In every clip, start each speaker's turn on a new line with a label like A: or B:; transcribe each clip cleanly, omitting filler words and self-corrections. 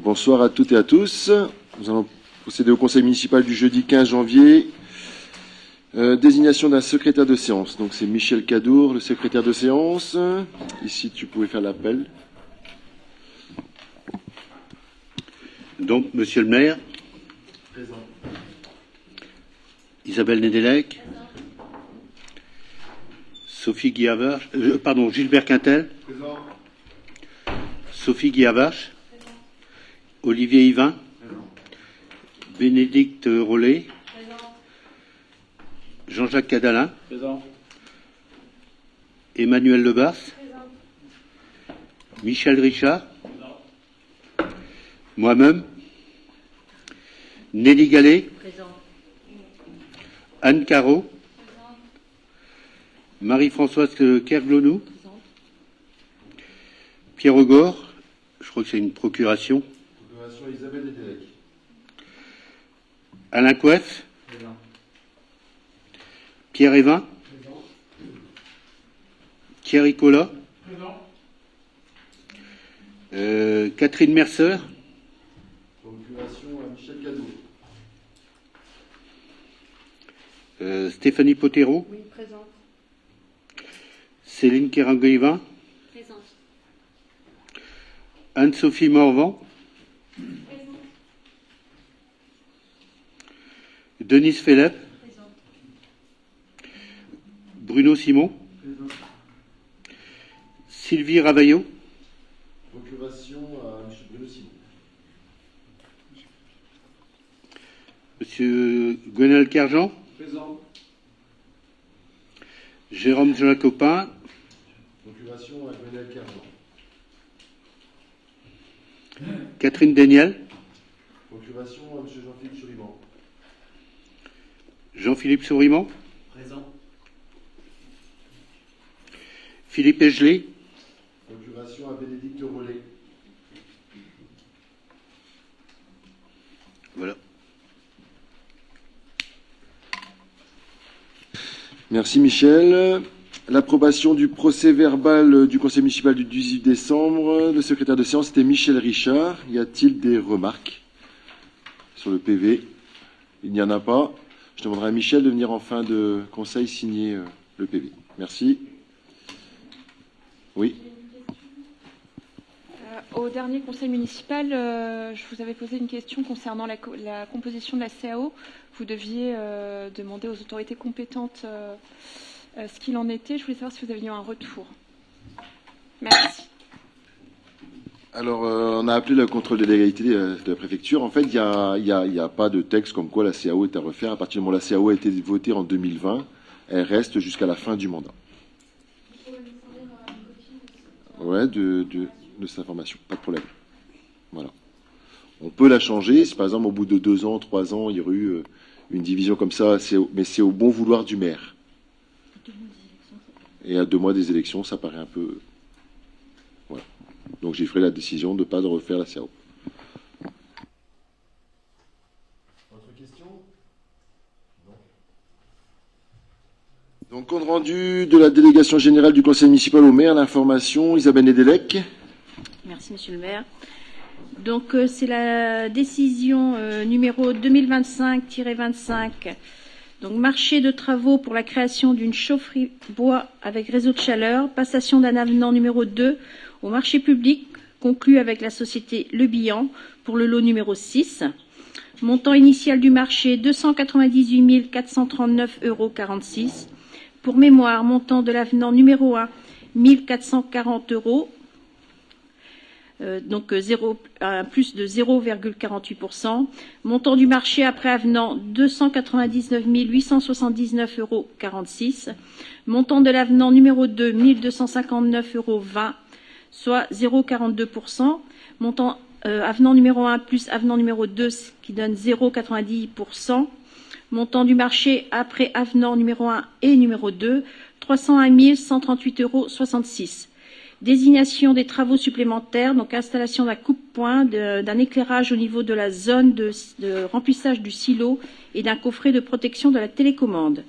A: Bonsoir à toutes et à tous. Nous allons procéder au conseil municipal du jeudi 15 janvier. Désignation d'un secrétaire de séance. Donc c'est Michel Cadour, le secrétaire de séance. Ici, tu pouvais faire l'appel.
B: Donc, monsieur le maire.
A: Présent.
B: Isabelle Nedelec. Sophie Guillavache. Gilbert Quintel.
A: Présent.
B: Sophie Guillavache. Olivier Yvain.
A: Présent.
B: Bénédicte Rollet.
C: Présent.
B: Jean-Jacques Cadalin.
D: Présent.
B: Emmanuel Lebas.
C: Présent.
B: Michel Richard.
D: Présent.
B: Moi-même. Nelly Gallet.
C: Présent.
B: Anne Caro.
C: Présent.
B: Marie-Françoise Kerglonou.
C: Présent.
B: Pierre Augor. Je crois que c'est une procuration.
A: Procuration Isabelle Nedelec.
B: Alain Couef.
D: Présent.
B: Pierre Evin.
D: Présent.
B: Thierry Collat.
D: Présent.
B: Catherine Mercer.
A: Procuration Michel Cadour.
B: Stéphanie Potero.
C: Oui, présent.
B: Céline Kerangoïvin.
C: Présent.
B: Anne-Sophie Morvan.
C: Présent.
B: Denise Phélep.
C: Présent.
B: Bruno Simon.
D: Présent.
B: Sylvie Ravaillot.
A: Procuration à M. Bruno Simon.
B: Monsieur Gwenel Kerjean.
D: Présent.
B: Jérôme Jacopin.
A: Procuration à Gwenel Kerjean.
B: Catherine Daniel.
A: Procuration à M. Jean-Philippe Souriban.
B: Jean-Philippe Souriman.
D: Présent.
B: Philippe Egelet.
A: Procuration à Bénédicte Rollet.
B: Voilà.
A: Merci Michel. L'approbation du procès-verbal du conseil municipal du 18 décembre. Le secrétaire de séance était Michel Richard. Y a-t-il des remarques sur le PV? Il n'y en a pas. Je demanderai à Michel de venir en fin de conseil signer le PV. Merci. Oui.
E: Au dernier conseil municipal, je vous avais posé une question concernant la composition de la CAO. Vous deviez demander aux autorités compétentes ce qu'il en était. Je voulais savoir si vous aviez eu un retour. Merci.
A: Alors, on a appelé le contrôle de légalité de la préfecture. En fait, il n'y a pas de texte comme quoi la CAO est à refaire. À partir du moment où la CAO a été votée en 2020, elle reste jusqu'à la fin du mandat. Ouais, de cette information, pas de problème. Voilà. On peut la changer, si par exemple au bout de 2 ans, 3 ans, il y aurait eu une division comme ça, mais c'est au bon vouloir du maire. Et à 2 mois des élections, ça paraît un peu... Voilà. Donc j'ai pris la décision de ne pas refaire la CAO. Autre question? Non. Donc compte rendu de la délégation générale du conseil municipal au maire, l'information, Isabelle Nedelec.
C: Merci, monsieur le maire. Donc, c'est la décision numéro 2025-25. Donc, marché de travaux pour la création d'une chaufferie bois avec réseau de chaleur, passation d'un avenant numéro 2 au marché public conclu avec la société Le Bihan pour le lot numéro 6. Montant initial du marché 298 439,46 €. Pour mémoire, montant de l'avenant numéro 1 1440 €. Donc un plus de 0,48%. Montant du marché après avenant 299 879,46 €. Montant de l'avenant numéro 2 1259,20 €, soit 0,42%. Montant avenant numéro 1 plus avenant numéro 2, ce qui donne 0,90%. Montant du marché après avenant numéro 1 et numéro 2, 301 138,66 €. Désignation des travaux supplémentaires, donc installation d'un coupe-point, d'un éclairage au niveau de la zone de remplissage du silo et d'un coffret de protection de la télécommande.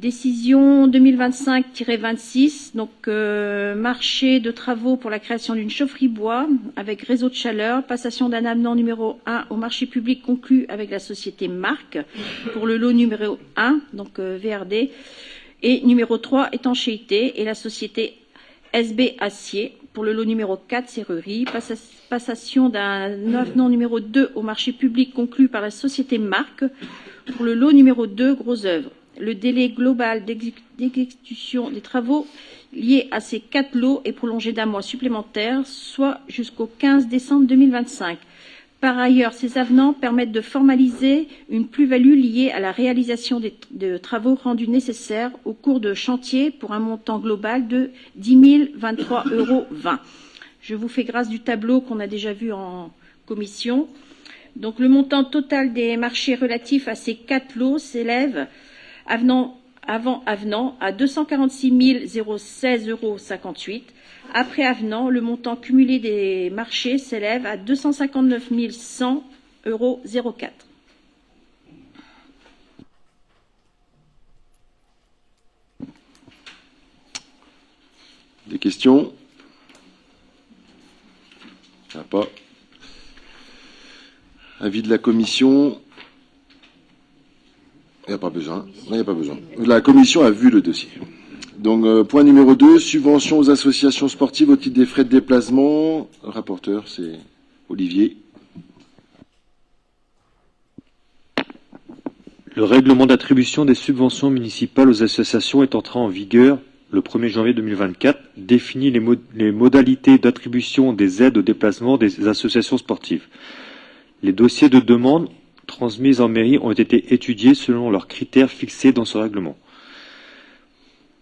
C: Décision 2025-26, donc marché de travaux pour la création d'une chaufferie bois avec réseau de chaleur, passation d'un avenant numéro 1 au marché public conclu avec la société Marc pour le lot numéro 1, donc VRD, et numéro 3 étanchéité, et la société SB Acier pour le lot numéro 4 serrurerie, passation d'un avenant numéro 2 au marché public conclu par la société Marc pour le lot numéro 2 gros œuvres. Le délai global d'exécution des travaux liés à ces 4 lots est prolongé d'un mois supplémentaire, soit jusqu'au 15 décembre 2025. Par ailleurs, ces avenants permettent de formaliser une plus-value liée à la réalisation de travaux rendus nécessaires au cours de chantier pour un montant global de 10 023,20 €. Je vous fais grâce du tableau qu'on a déjà vu en commission. Donc, le montant total des marchés relatifs à ces 4 lots s'élève avant avenant à 246 016,58 €. Après avenant, le montant cumulé des marchés s'élève à 259 100,04 €.
A: Des questions? Il n'y en a pas. Avis de la commission? Il n'y a pas besoin. Il n'y a pas besoin. La commission a vu le dossier. Donc, point numéro 2, subvention aux associations sportives au titre des frais de déplacement. Le rapporteur, c'est Olivier.
F: Le règlement d'attribution des subventions municipales aux associations est entré en vigueur le 1er janvier 2024, définit les modalités d'attribution des aides au déplacement des associations sportives. Les dossiers de demande transmis en mairie ont été étudiés selon leurs critères fixés dans ce règlement.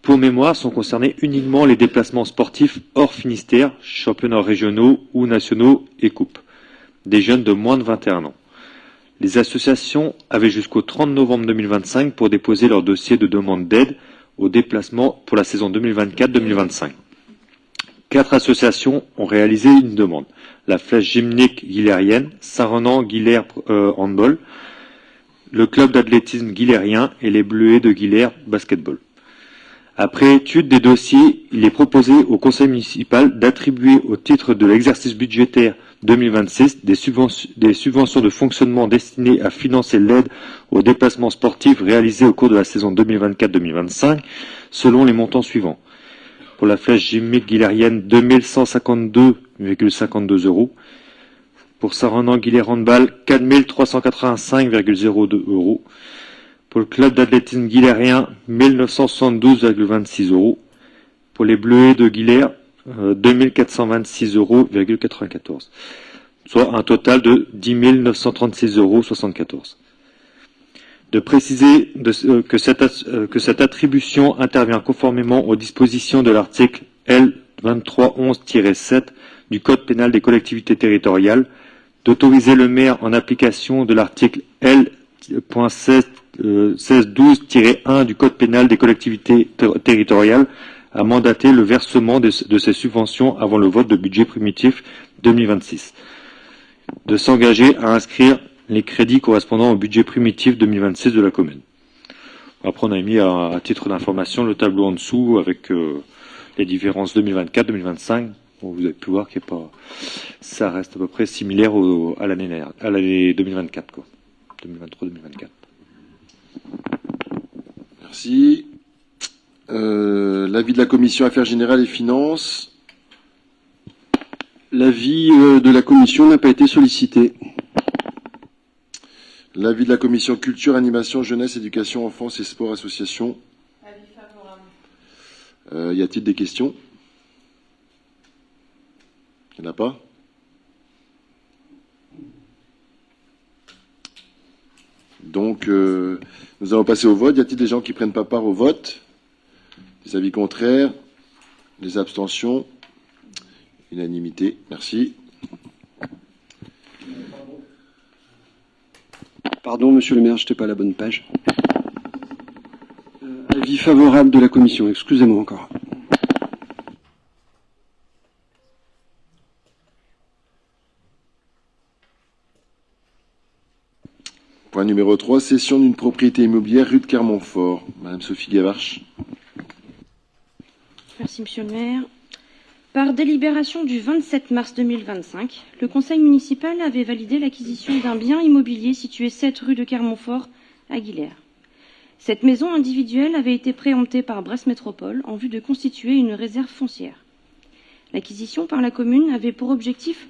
F: Pour mémoire, sont concernés uniquement les déplacements sportifs hors Finistère, championnats régionaux ou nationaux et coupes, des jeunes de moins de 21 ans. Les associations avaient jusqu'au 30 novembre 2025 pour déposer leur dossier de demande d'aide au déplacement pour la saison 2024-2025. 4 associations ont réalisé une demande. La Flèche Gymnique Guilérienne, Saint-Renan-Guilher Handball, le Club d'athlétisme guilherien et les Bleuets de Guilher Basketball. Après étude des dossiers, il est proposé au conseil municipal d'attribuer au titre de l'exercice budgétaire 2026 des subventions de fonctionnement destinées à financer l'aide aux déplacements sportifs réalisés au cours de la saison 2024-2025 selon les montants suivants. Pour la Flèche Gymnique Guilhérienne, 2352,52 €. Pour Saint-Renan-Guilher Handball, 4385,02 €. Pour le club d'athlétisme guilherien, 1972,26 €. Pour les Bleuets de Guilher, 2426,94 €. Soit un total de 10 936,74 €. De préciser que cette attribution intervient conformément aux dispositions de l'article L2311-7 du Code pénal des collectivités territoriales, d'autoriser le maire en application de l'article L.1612-1 du Code pénal des collectivités territoriales à mandater le versement de ces subventions avant le vote de budget primitif 2026, de s'engager à inscrire les crédits correspondant au budget primitif 2026 de la commune. Après, on a mis à titre d'information le tableau en dessous avec les différences 2024-2025. Bon, vous avez pu voir qu'il n'y a pas, ça reste à peu près similaire à l'année 2024, quoi. 2023-2024.
A: Merci. L'avis de la commission Affaires Générales et Finances.
G: L'avis de la commission n'a pas été sollicité.
A: L'avis de la commission Culture, Animation, Jeunesse, Éducation, Enfance et Sport Association.
E: Avis favorable.
A: Y a-t-il des questions? Il n'y en a pas? Donc, nous allons passer au vote. Y a-t-il des gens qui ne prennent pas part au vote? Des avis contraires? Des abstentions? Unanimité. Merci.
G: Pardon, monsieur le maire, je n'étais pas à la bonne page. Avis favorable de la commission, excusez-moi encore.
A: Point numéro 3, cession d'une propriété immobilière rue de Clermont-Fort. Madame Sophie Gavarche.
H: Merci, Monsieur le maire. Par délibération du 27 mars 2025, le conseil municipal avait validé l'acquisition d'un bien immobilier situé 7 rue de Clermont-Fort à Guilherme. Cette maison individuelle avait été préemptée par Brest Métropole en vue de constituer une réserve foncière. L'acquisition par la commune avait pour objectif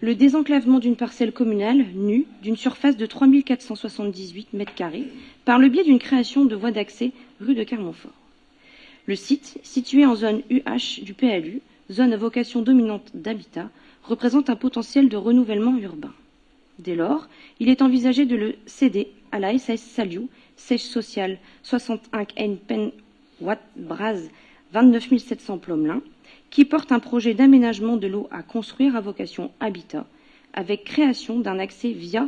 H: le désenclavement d'une parcelle communale nue d'une surface de 3 478 m² par le biais d'une création de voies d'accès rue de Clermont-Fort. Le site, situé en zone UH du PLU, zone à vocation dominante d'habitat, représente un potentiel de renouvellement urbain. Dès lors, il est envisagé de le céder à la SAS Saliou, siège social 61 N Pen Watt Braz 29 700 Plomelin, qui porte un projet d'aménagement de l'eau à construire à vocation habitat, avec création d'un accès via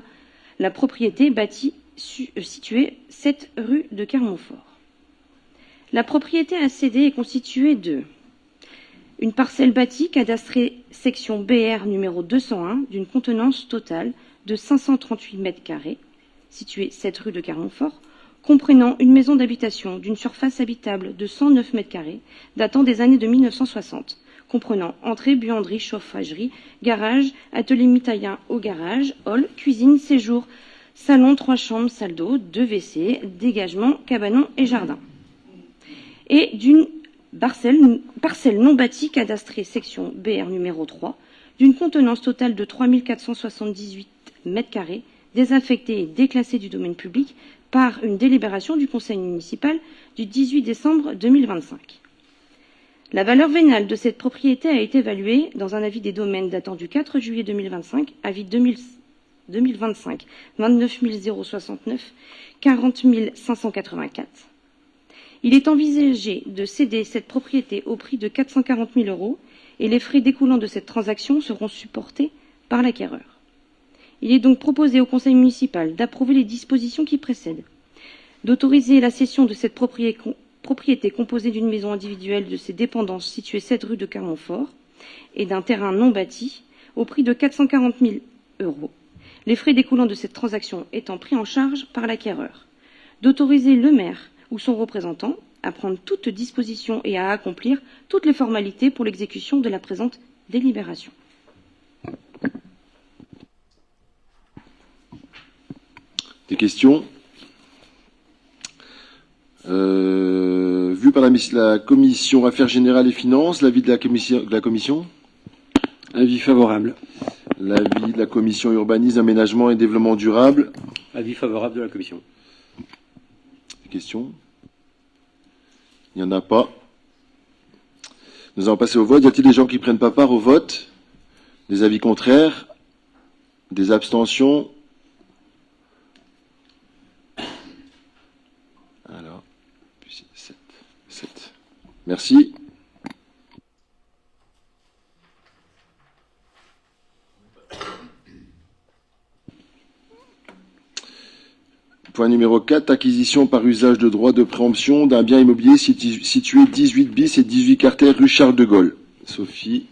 H: la propriété bâtie située 7 rue de Clermont-Fort. La propriété à céder est constituée de une parcelle bâtie cadastrée section BR numéro 201 d'une contenance totale de 538 m², située 7 rue de Clermont-Fort, comprenant une maison d'habitation d'une surface habitable de 109 m², datant des années de 1960, comprenant entrée, buanderie, chauffagerie, garage, atelier mitaillin au garage, hall, cuisine, séjour, salon, 3 chambres, salle d'eau, 2 WC, dégagement, cabanon et jardin. Et d'une parcelle non bâtie cadastrée section BR numéro 3, d'une contenance totale de 3 478 m², désaffectée et déclassée du domaine public par une délibération du conseil municipal du 18 décembre 2025. La valeur vénale de cette propriété a été évaluée dans un avis des domaines datant du 4 juillet 2025, avis 2025 29 069 40 584. Il est envisagé de céder cette propriété au prix de 440 000 € et les frais découlant de cette transaction seront supportés par l'acquéreur. Il est donc proposé au conseil municipal d'approuver les dispositions qui précèdent, d'autoriser la cession de cette propriété composée d'une maison individuelle de ses dépendances située 7 rue de Clermont-Fort et d'un terrain non bâti au prix de 440 000 €, les frais découlant de cette transaction étant pris en charge par l'acquéreur, d'autoriser le maire ou son représentant à prendre toute disposition et à accomplir toutes les formalités pour l'exécution de la présente délibération.
A: Des questions? Vu par la commission Affaires Générales et Finances, l'avis de la commission?
G: Avis favorable.
A: L'avis de la commission Urbanisme, Aménagement et Développement Durable?
I: Avis favorable de la commission.
A: Des questions? Il n'y en a pas. Nous allons passer au vote. Y a-t-il des gens qui ne prennent pas part au vote? Des avis contraires? Des abstentions? Alors, puis 7. Merci. Point numéro 4, acquisition par usage de droit de préemption d'un bien immobilier situé 18 bis et 18 quartier rue Charles de Gaulle. Sophie.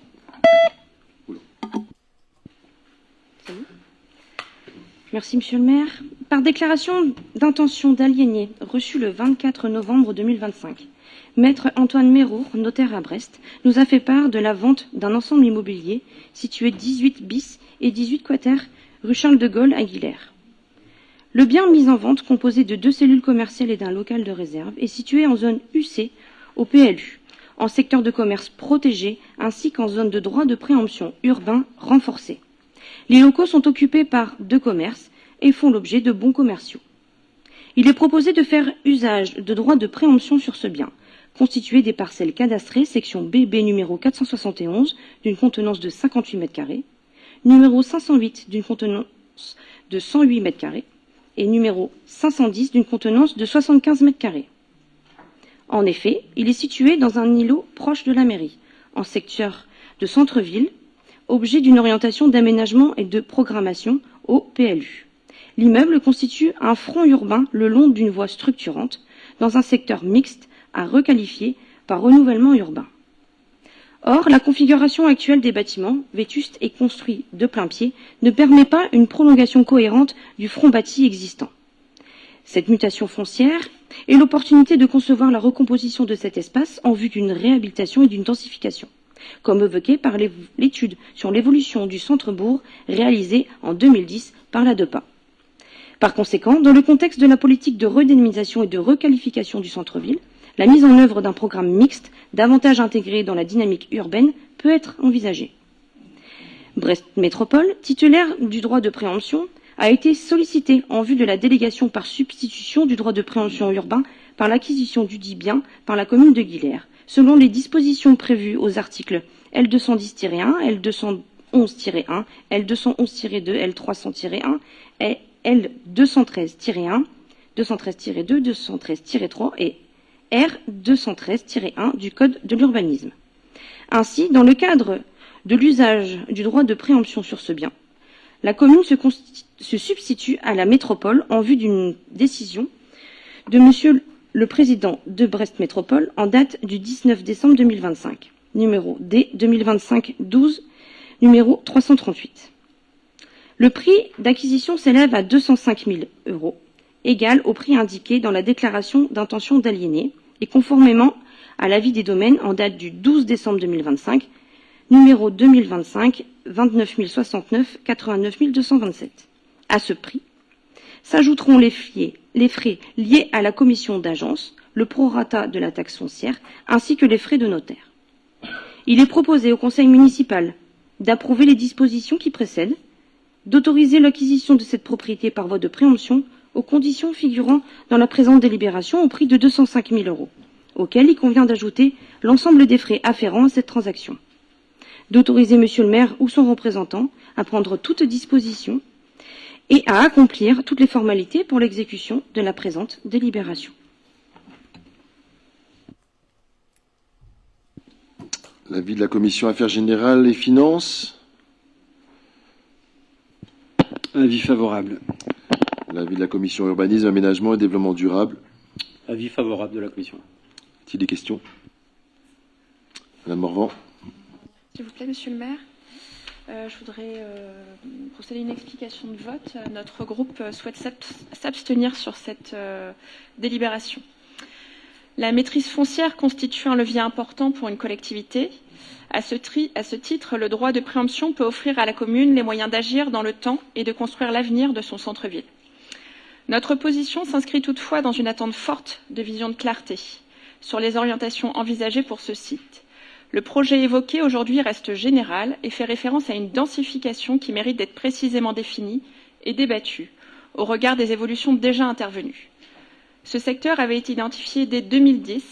H: Merci, Monsieur le maire. Par déclaration d'intention d'aliéner reçue le 24 novembre 2025, Maître Antoine Méraud, notaire à Brest, nous a fait part de la vente d'un ensemble immobilier situé 18 bis et 18 quater rue Charles de Gaulle à Guilherme. Le bien mis en vente, composé de 2 cellules commerciales et d'un local de réserve, est situé en zone UC au PLU, en secteur de commerce protégé ainsi qu'en zone de droit de préemption urbain renforcé. Les locaux sont occupés par 2 commerces et font l'objet de bons commerciaux. Il est proposé de faire usage de droit de préemption sur ce bien, constitué des parcelles cadastrées, section BB numéro 471 d'une contenance de 58 m², numéro 508 d'une contenance de 108 m², et numéro 510 d'une contenance de 75 m². En effet, il est situé dans un îlot proche de la mairie, en secteur de centre-ville, objet d'une orientation d'aménagement et de programmation au PLU. L'immeuble constitue un front urbain le long d'une voie structurante, dans un secteur mixte à requalifier par renouvellement urbain. Or, la configuration actuelle des bâtiments, vétustes et construits de plain-pied, ne permet pas une prolongation cohérente du front bâti existant. Cette mutation foncière est l'opportunité de concevoir la recomposition de cet espace en vue d'une réhabilitation et d'une densification, comme évoqué par l'étude sur l'évolution du centre-bourg réalisée en 2010 par la DEPA. Par conséquent, dans le contexte de la politique de redynamisation et de requalification du centre-ville, la mise en œuvre d'un programme mixte, davantage intégré dans la dynamique urbaine, peut être envisagée. Brest Métropole, titulaire du droit de préemption, a été sollicité en vue de la délégation par substitution du droit de préemption urbain par l'acquisition du dit bien par la commune de Guilherand, selon les dispositions prévues aux articles L210-1, L211-1, L211-2, L300-1 et L213-1, 213-2, 213-3 et R213-1 du Code de l'urbanisme. Ainsi, dans le cadre de l'usage du droit de préemption sur ce bien, la commune se substitue à la métropole en vue d'une décision de Monsieur le Président de Brest Métropole en date du 19 décembre 2025, numéro D 2025-12, numéro 338. Le prix d'acquisition s'élève à 205 000 €, égal au prix indiqué dans la déclaration d'intention d'aliéner et conformément à l'avis des domaines en date du 12 décembre 2025, numéro 2025 29 069 89 227. À ce prix s'ajouteront les frais liés à la commission d'agence, le prorata de la taxe foncière, ainsi que les frais de notaire. Il est proposé au conseil municipal d'approuver les dispositions qui précèdent, d'autoriser l'acquisition de cette propriété par voie de préemption aux conditions figurant dans la présente délibération au prix de 205 000 €, auquel il convient d'ajouter l'ensemble des frais afférents à cette transaction. D'autoriser Monsieur le maire ou son représentant à prendre toute disposition et à accomplir toutes les formalités pour l'exécution de la présente délibération.
A: L'avis de la Commission Affaires Générales et Finances.
G: Avis favorable.
A: L'avis de la Commission Urbanisme, Aménagement et Développement Durable.
I: Avis favorable de la commission.
A: Y a-t-il des questions? Madame Morvan.
E: S'il vous plaît, Monsieur le maire, je voudrais procéder à une explication de vote. Notre groupe souhaite s'abstenir sur cette délibération. La maîtrise foncière constitue un levier important pour une collectivité. À ce titre, le droit de préemption peut offrir à la commune les moyens d'agir dans le temps et de construire l'avenir de son centre-ville. Notre position s'inscrit toutefois dans une attente forte de vision de clarté sur les orientations envisagées pour ce site. Le projet évoqué aujourd'hui reste général et fait référence à une densification qui mérite d'être précisément définie et débattue au regard des évolutions déjà intervenues. Ce secteur avait été identifié dès 2010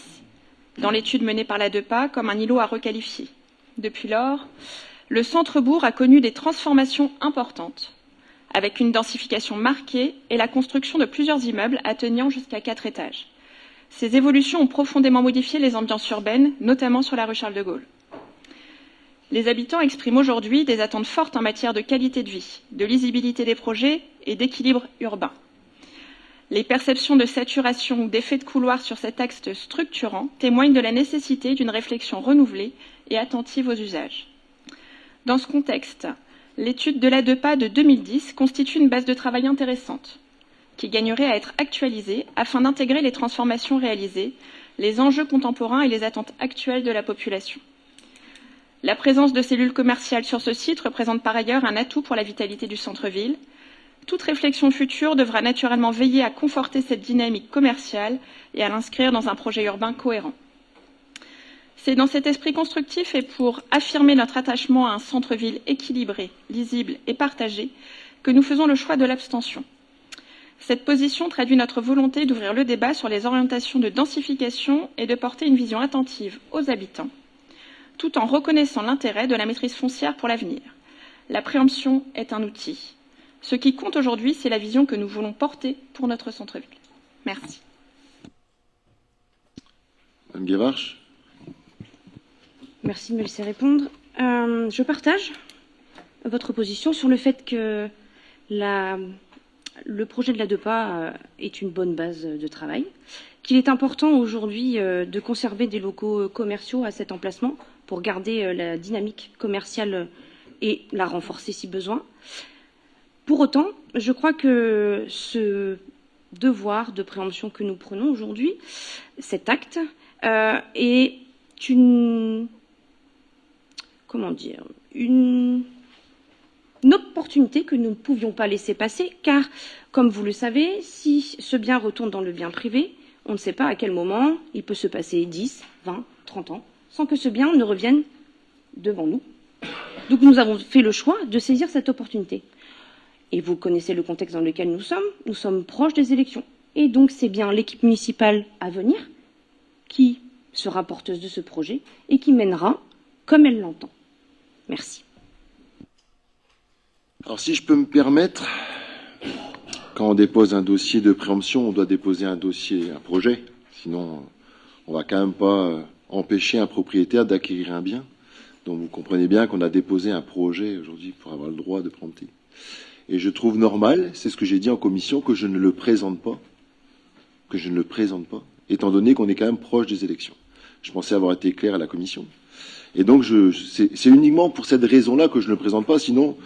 E: dans l'étude menée par la DEPA comme un îlot à requalifier. Depuis lors, le centre-bourg a connu des transformations importantes, avec une densification marquée et la construction de plusieurs immeubles atteignant jusqu'à 4 étages. Ces évolutions ont profondément modifié les ambiances urbaines, notamment sur la rue Charles de Gaulle. Les habitants expriment aujourd'hui des attentes fortes en matière de qualité de vie, de lisibilité des projets et d'équilibre urbain. Les perceptions de saturation ou d'effet de couloir sur cet axe structurant témoignent de la nécessité d'une réflexion renouvelée et attentive aux usages. Dans ce contexte, l'étude de la DEPA de 2010 constitue une base de travail intéressante, qui gagnerait à être actualisée afin d'intégrer les transformations réalisées, les enjeux contemporains et les attentes actuelles de la population. La présence de cellules commerciales sur ce site représente par ailleurs un atout pour la vitalité du centre-ville. Toute réflexion future devra naturellement veiller à conforter cette dynamique commerciale et à l'inscrire dans un projet urbain cohérent. C'est dans cet esprit constructif et pour affirmer notre attachement à un centre-ville équilibré, lisible et partagé que nous faisons le choix de l'abstention. Cette position traduit notre volonté d'ouvrir le débat sur les orientations de densification et de porter une vision attentive aux habitants, tout en reconnaissant l'intérêt de la maîtrise foncière pour l'avenir. La préemption est un outil. Ce qui compte aujourd'hui, c'est la vision que nous voulons porter pour notre centre-ville. Merci.
A: Madame Guévarch.
H: Merci de me laisser répondre. Je partage votre position sur le fait que le projet de la DEPA est une bonne base de travail, qu'il est important aujourd'hui de conserver des locaux commerciaux à cet emplacement pour garder la dynamique commerciale et la renforcer si besoin. Pour autant, je crois que ce devoir de préemption que nous prenons aujourd'hui, cet acte, est une opportunité que nous ne pouvions pas laisser passer, car, comme vous le savez, si ce bien retourne dans le bien privé, on ne sait pas à quel moment il peut se passer 10, 20, 30 ans, sans que ce bien ne revienne devant nous. Donc nous avons fait le choix de saisir cette opportunité. Et vous connaissez le contexte dans lequel nous sommes proches des élections. Et donc c'est bien l'équipe municipale à venir qui sera porteuse de ce projet et qui mènera comme elle l'entend. Merci.
A: Alors si je peux me permettre, quand on dépose un dossier de préemption, on doit déposer un projet. Sinon, on va quand même pas empêcher un propriétaire d'acquérir un bien. Donc vous comprenez bien qu'on a déposé un projet aujourd'hui pour avoir le droit de préempter. Et je trouve normal, c'est ce que j'ai dit en commission, que je ne le présente pas. Étant donné qu'on est quand même proche des élections. Je pensais avoir été clair à la commission. Et donc c'est uniquement pour cette raison-là que je ne le présente pas, sinon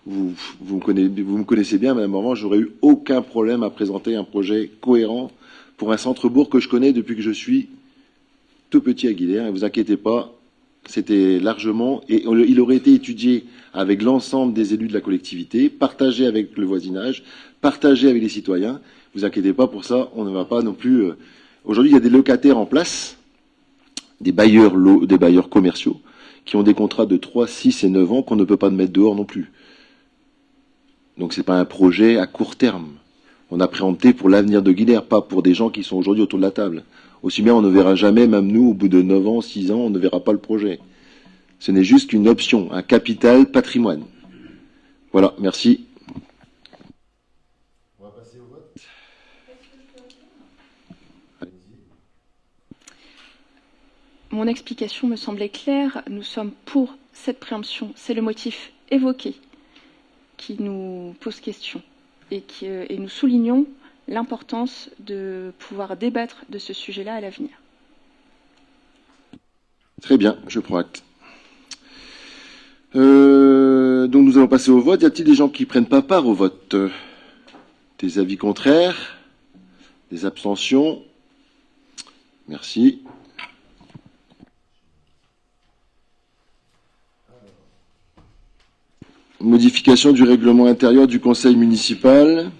A: vous me connaissez bien, Madame Morvan, j'aurais eu aucun problème à présenter un projet cohérent pour un centre-bourg que je connais depuis que je suis tout petit à Guilherme. Et vous inquiétez pas, c'était largement, et il aurait été étudié avec l'ensemble des élus de la collectivité, partagé avec le voisinage, partagé avec les citoyens. Vous inquiétez pas pour ça, on ne va pas non plus. Aujourd'hui, il y a des locataires en place, des bailleurs commerciaux, qui ont des contrats de 3, 6 et 9 ans qu'on ne peut pas mettre dehors non plus. Donc c'est pas un projet à court terme. On a préempté pour l'avenir de Guilherme, pas pour des gens qui sont aujourd'hui autour de la table. Aussi bien on ne verra jamais, même nous, au bout de 9 ans, 6 ans, on ne verra pas le projet. Ce n'est juste qu'une option, un capital patrimoine. Voilà, merci. On va passer au vote.
E: Mon explication me semblait claire. Nous sommes pour cette préemption. C'est le motif évoqué qui nous pose question et nous soulignons l'importance de pouvoir débattre de ce sujet-là à l'avenir.
A: Très bien, je prends acte. Donc nous allons passer au vote. Y a-t-il des gens qui ne prennent pas part au vote? Des avis contraires? Des abstentions? Merci. Modification du règlement intérieur du conseil municipal.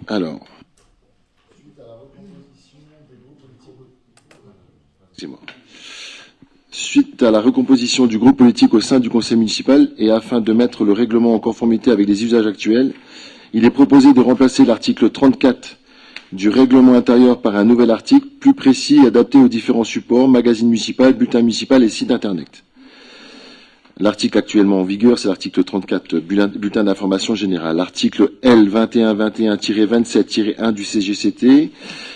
A: Alors. Suite à la recomposition du groupe politique au sein du conseil municipal et afin de mettre le règlement en conformité avec les usages actuels, il est proposé de remplacer l'article 34 du règlement intérieur par un nouvel article plus précis et adapté aux différents supports, magazine municipal, bulletin municipal et site internet. L'article actuellement en vigueur, c'est l'article 34, bulletin d'information générale. L'article L 2121-27-1 du CGCT,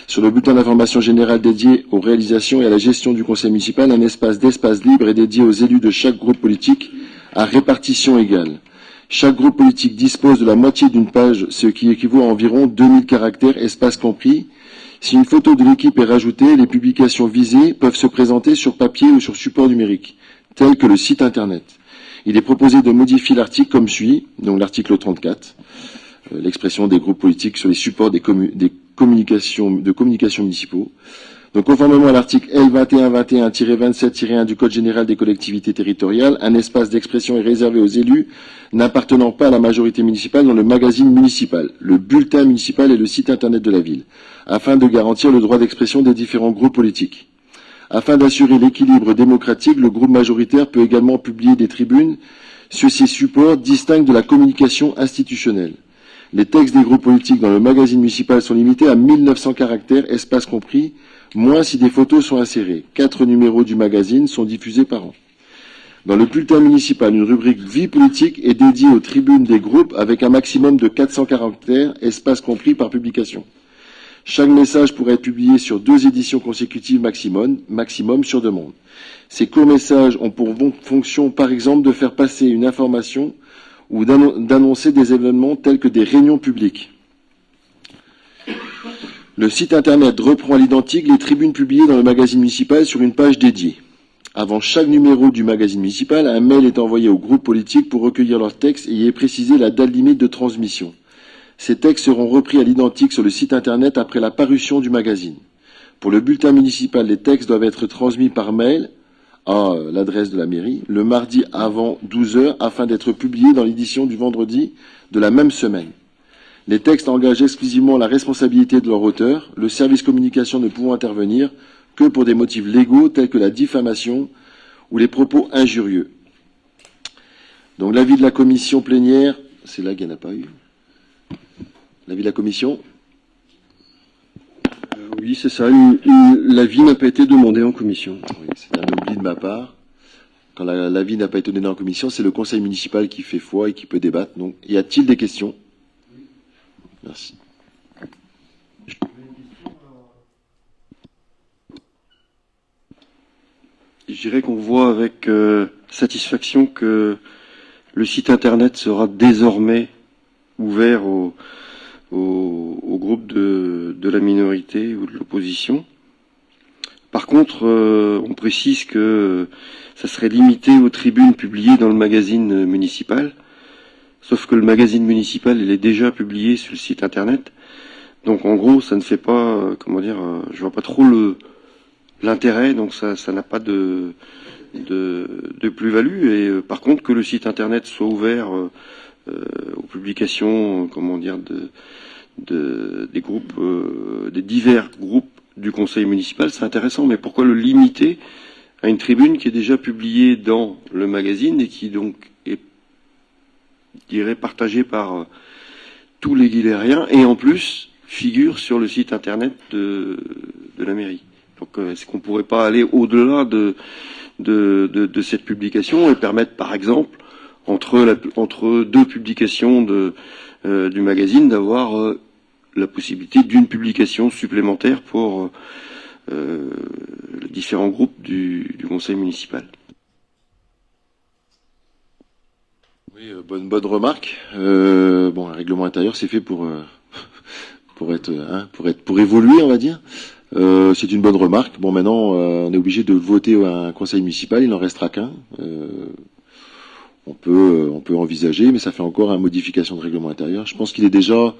A: sur le bulletin d'information générale dédié aux réalisations et à la gestion du conseil municipal, un espace libre est dédié aux élus de chaque groupe politique à répartition égale. Chaque groupe politique dispose de la moitié d'une page, ce qui équivaut à environ 2000 caractères, espace compris. Si une photo de l'équipe est rajoutée, les publications visées peuvent se présenter sur papier ou sur support numérique, tel que le site internet. Il est proposé de modifier l'article comme suit, donc l'article 34, l'expression des groupes politiques sur les supports des communications municipaux. Donc, conformément à l'article L 2121-27-1 du Code général des collectivités territoriales, un espace d'expression est réservé aux élus n'appartenant pas à la majorité municipale dans le magazine municipal, le bulletin municipal et le site internet de la ville, afin de garantir le droit d'expression des différents groupes politiques. Afin d'assurer l'équilibre démocratique, le groupe majoritaire peut également publier des tribunes sur ces supports distincts de la communication institutionnelle. Les textes des groupes politiques dans le magazine municipal sont limités à 1900 caractères, espace compris, moins si des photos sont insérées. 4 numéros du magazine sont diffusés par an. Dans le bulletin municipal, une rubrique vie politique est dédiée aux tribunes des groupes avec un maximum de 400 caractères, espace compris par publication. Chaque message pourrait être publié sur 2 éditions consécutives maximum sur demande. Ces courts messages ont pour fonction, par exemple, de faire passer une information ou d'annoncer des événements tels que des réunions publiques. Le site internet reprend à l'identique les tribunes publiées dans le magazine municipal sur une page dédiée. Avant chaque numéro du magazine municipal, un mail est envoyé au groupe politique pour recueillir leur texte et y est précisé la date limite de transmission. Ces textes seront repris à l'identique sur le site internet après la parution du magazine. Pour le bulletin municipal, les textes doivent être transmis par mail à l'adresse de la mairie le mardi avant 12 h afin d'être publiés dans l'édition du vendredi de la même semaine. Les textes engagent exclusivement la responsabilité de leur auteur, le service communication ne pouvant intervenir que pour des motifs légaux tels que la diffamation ou les propos injurieux. Donc l'avis de la commission plénière, c'est là qu'il n'y en a pas eu. L'avis de la commission?
G: Oui, c'est ça. L'avis n'a pas été demandé en commission.
A: Oui, c'est un oubli de ma part. Quand l'avis n'a pas été donné en commission, c'est le conseil municipal qui fait foi et qui peut débattre. Donc, y a-t-il des questions? Merci.
G: Je dirais qu'on voit avec satisfaction que le site internet sera désormais ouvert au groupe de la minorité ou de l'opposition. Par contre, on précise que ça serait limité aux tribunes publiées dans le magazine municipal, sauf que le magazine municipal, il est déjà publié sur le site internet. Donc en gros, ça ne fait pas, je vois pas trop l'intérêt, donc ça n'a pas de plus-value. Et par contre, que le site internet soit ouvert aux publications, des groupes, des divers groupes du conseil municipal, c'est intéressant. Mais pourquoi le limiter à une tribune qui est déjà publiée dans le magazine et qui donc est, je dirais, partagée par tous les Guilhériens et en plus figure sur le site internet de la mairie. Donc, est-ce qu'on pourrait pas aller au-delà de cette publication et permettre, par exemple, entre deux publications du magazine, d'avoir la possibilité d'une publication supplémentaire pour les différents groupes du conseil municipal.
A: Oui, bonne remarque. Un règlement intérieur, c'est fait pour évoluer, on va dire. C'est une bonne remarque. Bon, maintenant, on est obligé de voter à un conseil municipal. Il n'en restera qu'un. On peut envisager, mais ça fait encore une modification de règlement intérieur. Je pense qu'il est déjà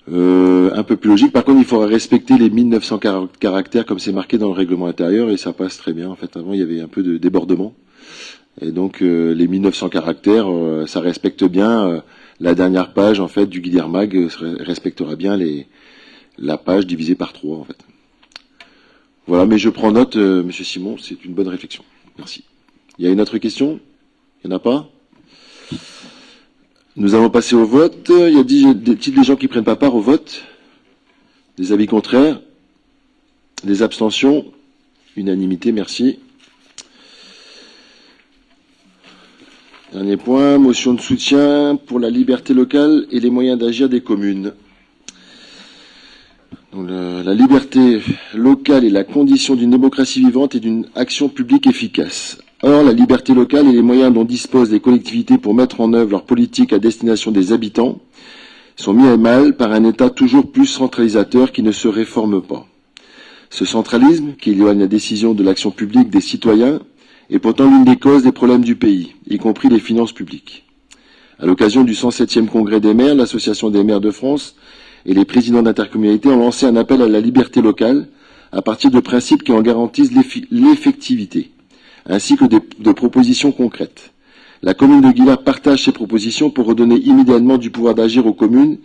A: un peu plus logique. Par contre, il faudra respecter les 1900 caractères comme c'est marqué dans le règlement intérieur et ça passe très bien. En fait, avant, il y avait un peu de débordement. Et donc, les 1900 caractères, ça respecte bien la dernière page, en fait, du Guilher Mag respectera bien la page divisée par 3, en fait. Voilà, mais je prends note, Monsieur Simon, c'est une bonne réflexion. Merci. Il y a une autre question? Il n'y en a pas? Nous allons passer au vote. Il y a des gens qui ne prennent pas part au vote? Des avis contraires? Des abstentions? Unanimité, merci. Dernier point, motion de soutien pour la liberté locale et les moyens d'agir des communes. Donc, la liberté locale est la condition d'une démocratie vivante et d'une action publique efficace. Or, la liberté locale et les moyens dont disposent les collectivités pour mettre en œuvre leur politique à destination des habitants sont mis à mal par un État toujours plus centralisateur qui ne se réforme pas. Ce centralisme, qui éloigne la décision de l'action publique des citoyens, est pourtant l'une des causes des problèmes du pays, y compris les finances publiques. À l'occasion du 107e congrès des maires, l'Association des maires de France et les présidents d'intercommunalités ont lancé un appel à la liberté locale à partir de principes qui en garantissent l'effectivité, ainsi que de propositions concrètes. La commune de Guilher partage ces propositions pour redonner immédiatement du pouvoir d'agir aux communes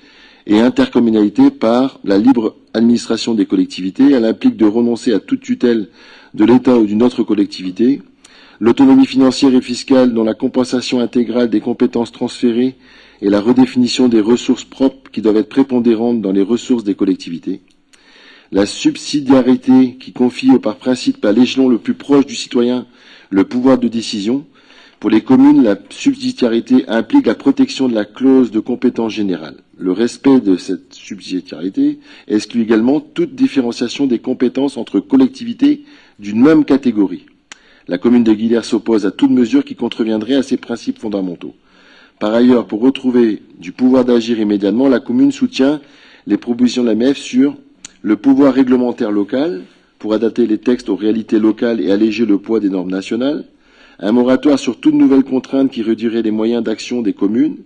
A: et intercommunalités par la libre administration des collectivités. Elle implique de renoncer à toute tutelle de l'État ou d'une autre collectivité, l'autonomie financière et fiscale dont la compensation intégrale des compétences transférées et la redéfinition des ressources propres qui doivent être prépondérantes dans les ressources des collectivités, la subsidiarité qui confie par principe à l'échelon le plus proche du citoyen le pouvoir de décision. Pour les communes, la subsidiarité implique la protection de la clause de compétence générale. Le respect de cette subsidiarité exclut également toute différenciation des compétences entre collectivités d'une même catégorie. La commune de Guilher s'oppose à toute mesure qui contreviendrait à ces principes fondamentaux. Par ailleurs, pour retrouver du pouvoir d'agir immédiatement, la commune soutient les propositions de la MEF sur le pouvoir réglementaire local pour adapter les textes aux réalités locales et alléger le poids des normes nationales, un moratoire sur toute nouvelle contrainte qui réduirait les moyens d'action des communes,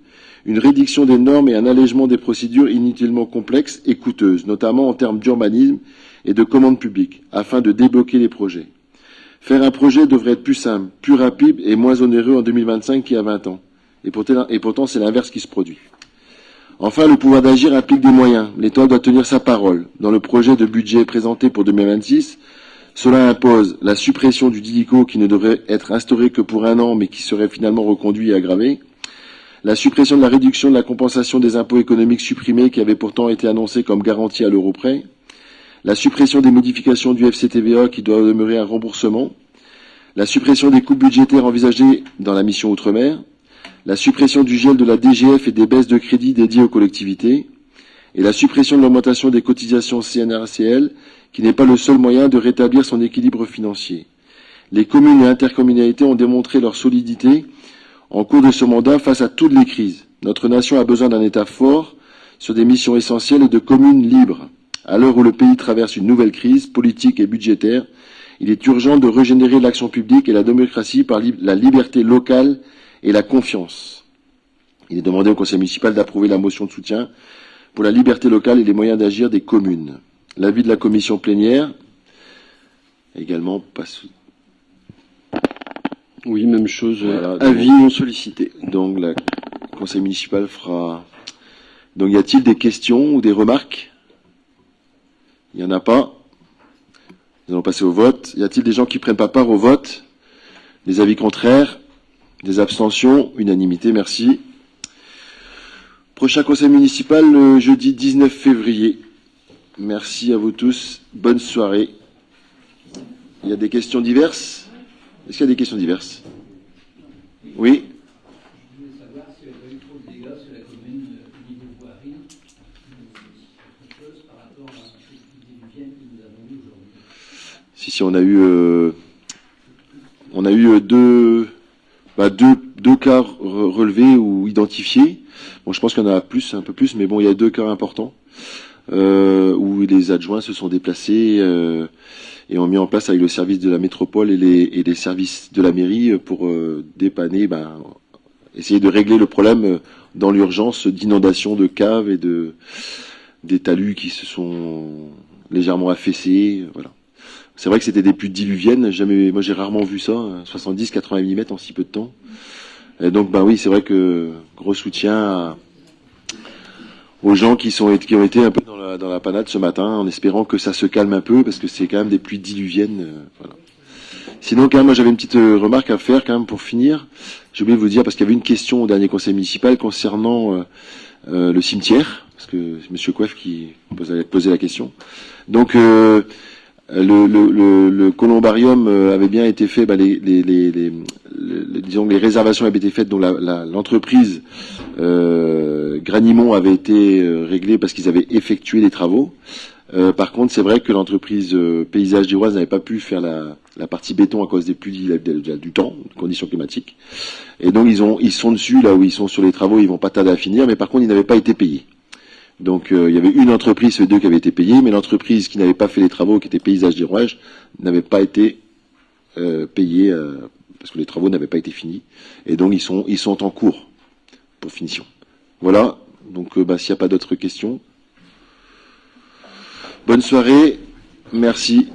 A: une réduction des normes et un allègement des procédures inutilement complexes et coûteuses, notamment en termes d'urbanisme et de commande publique, afin de débloquer les projets. Faire un projet devrait être plus simple, plus rapide et moins onéreux en 2025 qu'il y a 20 ans. Et pourtant, c'est l'inverse qui se produit. Enfin, le pouvoir d'agir implique des moyens. L'État doit tenir sa parole. Dans le projet de budget présenté pour 2026, cela impose la suppression du DILICO qui ne devrait être instauré que pour 1 an mais qui serait finalement reconduit et aggravé, la suppression de la réduction de la compensation des impôts économiques supprimés qui avait pourtant été annoncée comme garantie à l'euro près, la suppression des modifications du FCTVA qui doit demeurer un remboursement, la suppression des coupes budgétaires envisagées dans la mission Outre-mer, la suppression du gel de la DGF et des baisses de crédits dédiées aux collectivités, et la suppression de l'augmentation des cotisations CNRACL, qui n'est pas le seul moyen de rétablir son équilibre financier. Les communes et intercommunalités ont démontré leur solidité en cours de ce mandat face à toutes les crises. Notre nation a besoin d'un État fort sur des missions essentielles et de communes libres. À l'heure où le pays traverse une nouvelle crise politique et budgétaire, il est urgent de régénérer l'action publique et la démocratie par la liberté locale et la confiance. Il est demandé au Conseil municipal d'approuver la motion de soutien pour la liberté locale et les moyens d'agir des communes. L'avis de la commission plénière, également pas
G: Oui, même chose.
A: Voilà,
G: Avis non sollicité.
A: donc le Conseil municipal fera... Donc y a-t-il des questions ou des remarques? Il n'y en a pas. Nous allons passer au vote. Y a-t-il des gens qui ne prennent pas part au vote? Des avis contraires? Des abstentions? Unanimité, merci. Prochain conseil municipal, le jeudi 19 février. Merci à vous tous. Bonne soirée. Il y a des questions diverses? Est-ce qu'il y a des questions diverses? Oui?
D: Je voulais savoir s'il n'y avait pas eu trop de dégâts sur la commune au niveau voirie, autre chose par rapport à ce qui diluvienne que nous avons eu aujourd'hui.
A: Si, on a eu deux cas relevés ou identifiés. Bon, je pense qu'il y en a plus, un peu plus, mais bon, il y a 2 cas importants où les adjoints se sont déplacés et ont mis en place avec le service de la métropole et les services de la mairie pour dépanner, essayer de régler le problème dans l'urgence d'inondation de caves et des talus qui se sont légèrement affaissés. Voilà. C'est vrai que c'était des pluies diluviennes. Moi, j'ai rarement vu ça, 70-80 mm en si peu de temps. Et donc, oui, c'est vrai que gros soutien aux gens qui ont été un peu dans la panade ce matin, en espérant que ça se calme un peu, parce que c'est quand même des pluies diluviennes. Voilà. Sinon, quand même, moi, j'avais une petite remarque à faire quand même pour finir. J'ai oublié de vous dire, parce qu'il y avait une question au dernier conseil municipal concernant le cimetière, parce que c'est M. Coef qui posait la question. Donc, le columbarium avait bien été fait, disons que les réservations avaient été faites, dont l'entreprise Granimont avait été réglée parce qu'ils avaient effectué les travaux. Par contre, c'est vrai que l'entreprise Paysage d'Iroise n'avait pas pu faire la partie béton à cause des pluies du temps, des conditions climatiques. Et donc ils sont dessus, là où ils sont sur les travaux, ils vont pas tarder à finir, mais par contre ils n'avaient pas été payés. Donc il y avait une entreprise, ces 2 qui avaient été payés, mais l'entreprise qui n'avait pas fait les travaux, qui était Paysage d'Iroise, n'avait pas été payée parce que les travaux n'avaient pas été finis. Et donc ils sont en cours pour finition. Voilà. Donc s'il n'y a pas d'autres questions. Bonne soirée. Merci.